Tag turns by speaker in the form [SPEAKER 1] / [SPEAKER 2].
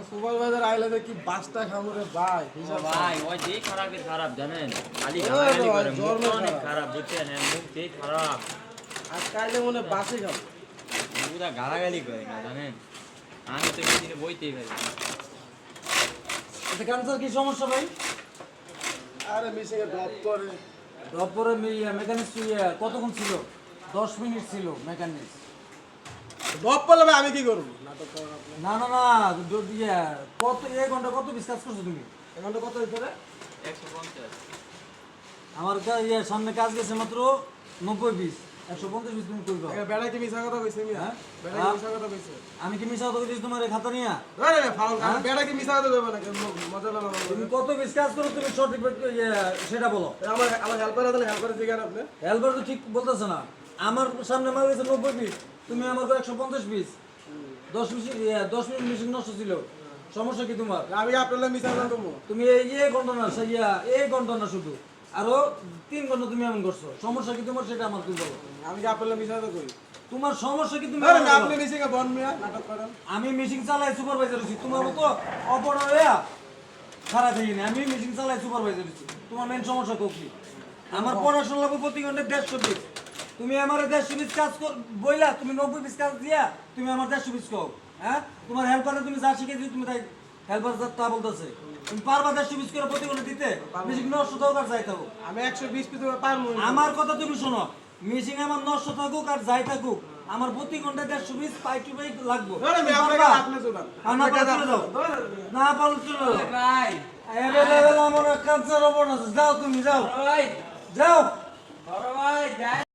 [SPEAKER 1] Supervisor আইলে কি বাসটা খামরে ভাই
[SPEAKER 2] ভাই ওই যে খারাপের খারাপ জানেন খালি গালাগালি করে মুখ অনেক খারাপ দেখছেন মুখ দেখ খারাপ
[SPEAKER 1] আর কাইলে মনে বাসে খাবো
[SPEAKER 2] পুরা গালাগালি করে না জানেন আমি তো দিনে বইতেই পারি
[SPEAKER 3] এটা ক্যান্সার কি সমস্যা ভাই?
[SPEAKER 1] আরে মিশে
[SPEAKER 3] ড্রপ করে মেকানিক্স কতক্ষণ ছিল? 10 মিনিট ছিল মেকানিক্স।
[SPEAKER 1] ড্রপ করলে ভাই আমি কি করব নাটক করেন আপনি
[SPEAKER 3] না না না কত এক ঘন্টা কত পিস কাজ করছো তুমি?
[SPEAKER 1] এক ঘন্টা কত ভিতরে
[SPEAKER 2] 150
[SPEAKER 3] আমার সামনে কাজ গেছে মাত্র 90 পিস 150 পিস তুমি করবে।
[SPEAKER 1] বেড়া কি মিছা কথা কইছে মিয়া
[SPEAKER 3] হ্যাঁ?
[SPEAKER 1] বেড়া কি মিছা কথা কইছে
[SPEAKER 3] আমি কি মিছা কথা কইছি তোমার এই খাতা নিয়া?
[SPEAKER 1] আরে ফাউল কাজ বেড়া কি মিছা কথা কইবে না মজা না
[SPEAKER 3] তুমি কত পিস কাজ করো তুমি সঠিক সেটা বলো।
[SPEAKER 1] আমার হেল্পার আছে হেল্প করে দিগান আপনি
[SPEAKER 3] হেল্পার তো ঠিক বলতেছে না। আমার সামনে মাল গেছে 90 পিস তুমি আমার 150 পিস 10 মিনিট মেশিন নষ্ট ছিল। সমস্যা কি তোমার?
[SPEAKER 1] আমি আপনাদের মিছা কথা কইবো
[SPEAKER 3] তুমি এই ঘন্টা না এই ঘন্টা না শুধু আরো 3 ঘন্টা তুমি এমন করছো। সমস্যা কি তোমার সেটা আমার তুমি বলো।
[SPEAKER 1] আমি কি আপনাদের মিছা কথা কই
[SPEAKER 3] তোমার সমস্যা কি তুমি
[SPEAKER 1] আরে
[SPEAKER 3] আমাকে বলো।
[SPEAKER 1] আপনি মিশে কে বন মিয়া নাটক করেন
[SPEAKER 3] আমি মেশিন চালাই সুপারভাইজার হইছি তোমার মতো অপর হইয়া খারাপ হই না। আমি মেশিন চালাই সুপারভাইজার হইছি। তোমার মেন সমস্যা কি? আমার পড়াশোনা লাগবে প্রতি ঘন্টায় 150 পিস। তুমি আমার 150 পিস কাজ কর বইলা তুমি 90 পিস কাজ দিয়া তুমি আমার 150 পিস কও। হ্যাঁ তোমার হেল্পারে তুমি যা শিখে দিও তুমি তাই হেল্পার তা বলতেছে তুমি পারবা 150 পিস করে প্রতি ঘন্টা দিতে? মেশিন নষ্ট থাকুক আর যাই থাকুক
[SPEAKER 1] আমি 120 পিস পারবো
[SPEAKER 3] আমার কথা তুমি শোনো। মেশিন আমার নষ্ট থাকুক আর যাই থাকুক আমার প্রতি ঘন্টায় 150 পিস পাই টু পাই লাগবে।
[SPEAKER 1] ধরে আমি আপনাকে আপনি চলুন
[SPEAKER 3] না পারলে চলে যাও। না পারলে চলে যাও।
[SPEAKER 2] ভাই
[SPEAKER 3] অ্যাভেলেবল আমার ক্যান্সার ওপর আছে। যাও তুমি যাও
[SPEAKER 2] ভাই
[SPEAKER 3] যাও।
[SPEAKER 2] বড় ভাই